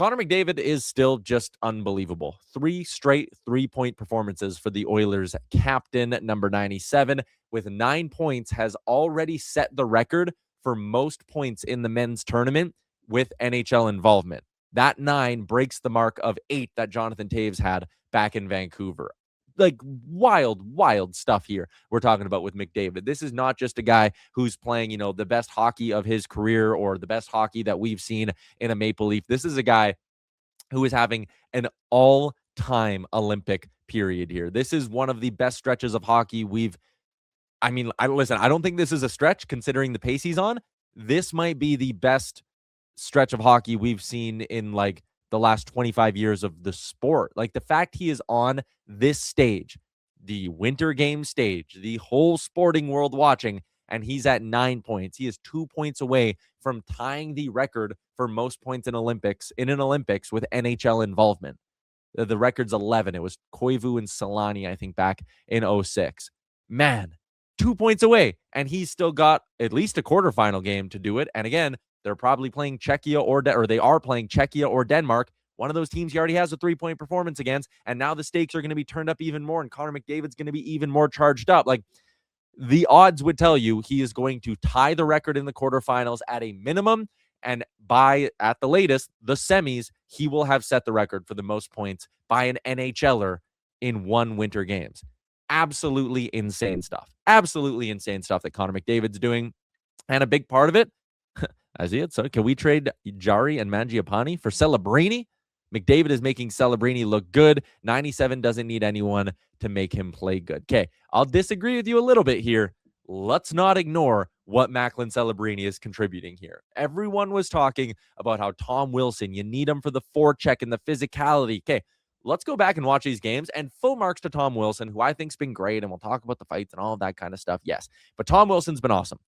Connor McDavid is still just unbelievable. 3 straight 3-point performances for the Oilers captain, number 97, with 9 points, has already set the record for most points in the men's tournament with NHL involvement. That 9 breaks the mark of 8 that Jonathan Toews had back in Vancouver. Like, wild stuff here we're talking about with McDavid. This is not just a guy who's playing, the best hockey of his career or the best hockey that we've seen in a Maple Leaf. This is a guy who is having an all-time Olympic period here. This is one of the best stretches of hockey listen, I don't think this is a stretch considering the pace he's on. This might be the best stretch of hockey we've seen in like the last 25 years of the sport. Like, the fact he is on this stage, the Winter Games stage, the whole sporting world watching, and he's at 9 points. He is 2 points away from tying the record for most points in an Olympics with NHL involvement. The record's 11. It was Koivu and Solani, I think, back in 2006. Man, 2 points away, and he's still got at least a quarterfinal game to do it. And again, they're probably playing Czechia or they are playing Czechia or Denmark. One of those teams he already has a 3-point performance against, and now the stakes are going to be turned up even more, and Connor McDavid's going to be even more charged up. Like, the odds would tell you he is going to tie the record in the quarterfinals at a minimum, and at the latest, the semis, he will have set the record for the most points by an NHLer in one Winter Games. Absolutely insane stuff. Absolutely insane stuff that Connor McDavid's doing. And a big part of it, as he had said, can we trade Jari and Mangiapane for Celebrini? McDavid is making Celebrini look good. 97 doesn't need anyone to make him play good. Okay, I'll disagree with you a little bit here. Let's not ignore what Macklin Celebrini is contributing here. Everyone was talking about how Tom Wilson, you need him for the forecheck and the physicality. Okay, let's go back and watch these games, and full marks to Tom Wilson, who I think's been great, and we'll talk about the fights and all of that kind of stuff. Yes, but Tom Wilson's been awesome.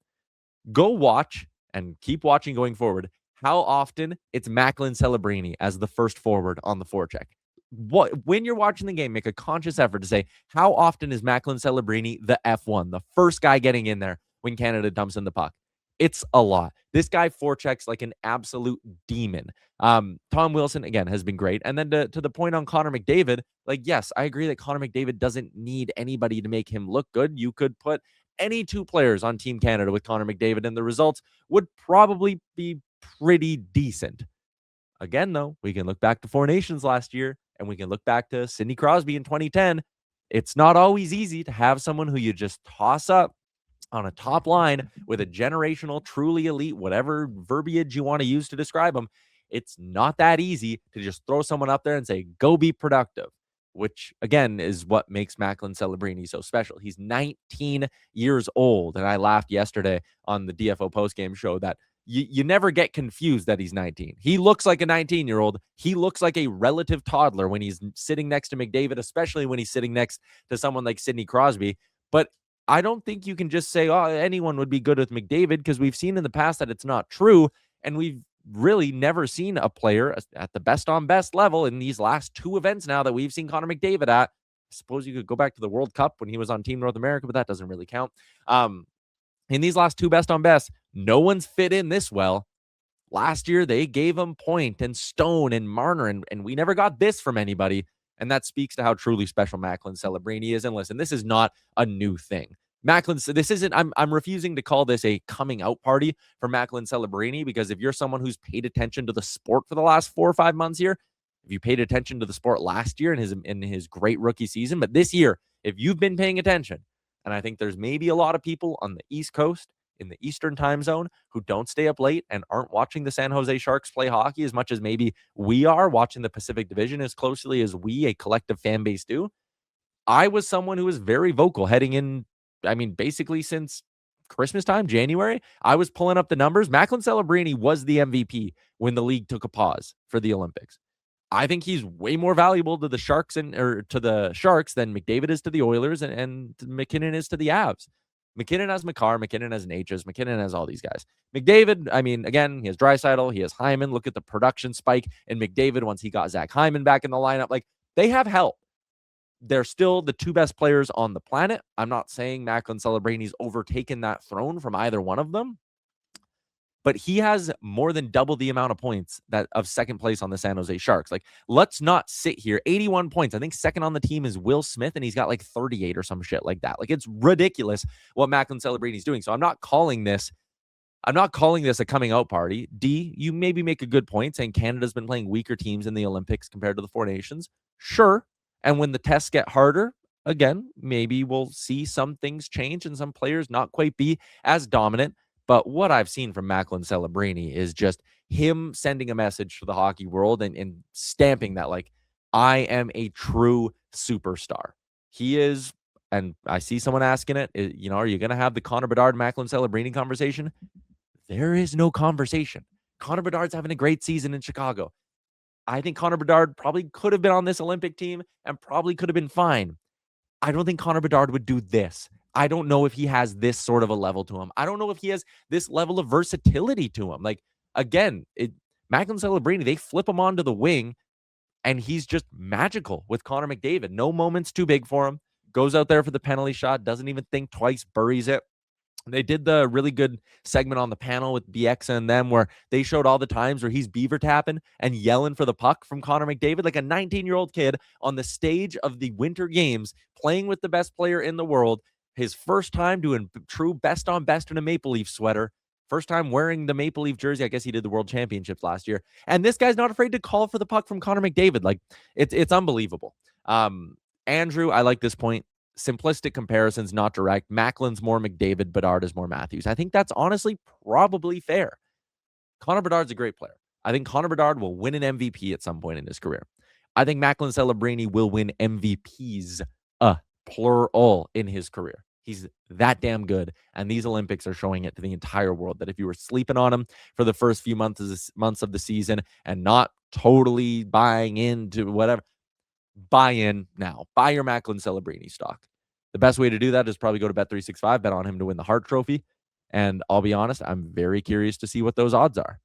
Go watch and keep watching going forward how often it's Macklin Celebrini as the first forward on the forecheck. When you're watching the game, make a conscious effort to say, how often is Macklin Celebrini the F1, the first guy getting in there when Canada dumps in the puck? It's a lot. This guy forechecks like an absolute demon. Tom Wilson, again, has been great. And then to the point on Connor McDavid, like, yes, I agree that Connor McDavid doesn't need anybody to make him look good. You could put any 2 players on Team Canada with Connor McDavid, and the results would probably be pretty decent. Again, though, we can look back to Four Nations last year, and we can look back to Sidney Crosby in 2010. It's not always easy to have someone who you just toss up on a top line with a generational, truly elite, whatever verbiage you want to use to describe them. It's not that easy to just throw someone up there and say, go be productive, which, again, is what makes Macklin Celebrini so special. He's 19 years old, and I laughed yesterday on the DFO postgame show that you never get confused that he's 19. He looks like a 19-year-old. He looks like a relative toddler when he's sitting next to McDavid, especially when he's sitting next to someone like Sidney Crosby. But I don't think you can just say, oh, anyone would be good with McDavid, because we've seen in the past that it's not true, and we've really never seen a player at the best on best level in these last 2 events now that we've seen Connor McDavid at. I suppose you could go back to the World Cup when he was on Team North America, but that doesn't really count. In these last 2 best on best, no one's fit in this well. Last year, they gave him Point and Stone and Marner, and we never got this from anybody. And that speaks to how truly special Macklin Celebrini is. And listen, this is not a new thing. This isn't, I'm refusing to call this a coming out party for Macklin Celebrini, because if you're someone who's paid attention to the sport for the last 4 or 5 months here, if you paid attention to the sport last year in his great rookie season, but this year, if you've been paying attention, and I think there's maybe a lot of people on the East Coast in the Eastern time zone who don't stay up late and aren't watching the San Jose Sharks play hockey as much as maybe we are watching the Pacific Division as closely as we, a collective fan base, do. I was someone who was very vocal heading in, basically since Christmas time, January. I was pulling up the numbers. Macklin Celebrini was the MVP when the league took a pause for the Olympics. I think he's way more valuable to the Sharks than McDavid is to the Oilers and McKinnon is to the Avs. McKinnon has Makar, McKinnon has Natchez, McKinnon has all these guys. McDavid, again, he has Draisaitl, he has Hyman. Look at the production spike in McDavid once he got Zach Hyman back in the lineup. Like, they have help. They're still the 2 best players on the planet. I'm not saying Macklin Celebrini's overtaken that throne from either one of them. but he has more than double the amount of points that of second place on the San Jose Sharks. Like, let's not sit here. 81 points. I think second on the team is Will Smith, and he's got like 38 or some shit like that. Like, it's ridiculous what Macklin Celebrini is doing. So I'm not calling this a coming out party. D, you maybe make a good point saying Canada's been playing weaker teams in the Olympics compared to the Four Nations. Sure. And when the tests get harder, again, maybe we'll see some things change and some players not quite be as dominant. But what I've seen from Macklin Celebrini is just him sending a message to the hockey world and stamping that, like, I am a true superstar. He is, and I see someone asking it, are you going to have the Connor Bedard, Macklin Celebrini conversation? There is no conversation. Connor Bedard's having a great season in Chicago. I think Connor Bedard probably could have been on this Olympic team and probably could have been fine. I don't think Connor Bedard would do this. I don't know if he has this sort of a level to him. I don't know if he has this level of versatility to him. Like, again, Macklin Celebrini, they flip him onto the wing, and he's just magical with Connor McDavid. No moment's too big for him. Goes out there for the penalty shot, doesn't even think twice, buries it. They did the really good segment on the panel with BX and them where they showed all the times where he's beaver tapping and yelling for the puck from Connor McDavid, like a 19-year-old kid on the stage of the Winter Games, playing with the best player in the world. His first time doing true best on best in a Maple Leaf sweater. First time wearing the Maple Leaf jersey. I guess he did the World Championships last year. And this guy's not afraid to call for the puck from Connor McDavid. Like, it's unbelievable. Andrew, I like this point. Simplistic comparisons, not direct. Macklin's more McDavid, Bedard is more Matthews. I think that's honestly probably fair. Connor Bedard's a great player. I think Connor Bedard will win an MVP at some point in his career. I think Macklin Celebrini will win MVPs, plural, in his career. He's that damn good, and these Olympics are showing it to the entire world that if you were sleeping on him for the first few months of the season and not totally buying into whatever, buy in now. Buy your Macklin Celebrini stock. The best way to do that is probably go to Bet365, bet on him to win the Hart Trophy. And I'll be honest, I'm very curious to see what those odds are.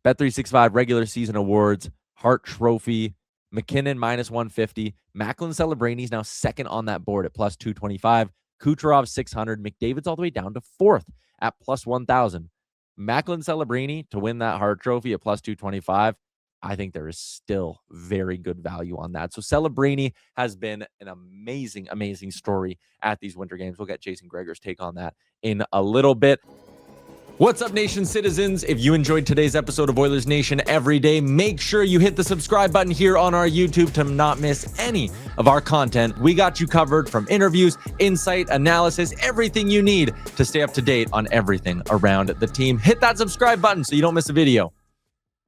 Bet365 regular season awards, Hart Trophy, McKinnon -150. Macklin Celebrini is now second on that board at +225. Kucherov 600. McDavid's all the way down to fourth at +1,000. Macklin Celebrini to win that Hart Trophy at +225. I think there is still very good value on that. So Celebrini has been an amazing, amazing story at these Winter Games. We'll get Jason Gregor's take on that in a little bit. What's up, Nation citizens? If you enjoyed today's episode of Oilers Nation Every Day, make sure you hit the subscribe button here on our YouTube to not miss any of our content. We got you covered from interviews, insight, analysis, everything you need to stay up to date on everything around the team. Hit that subscribe button so you don't miss a video.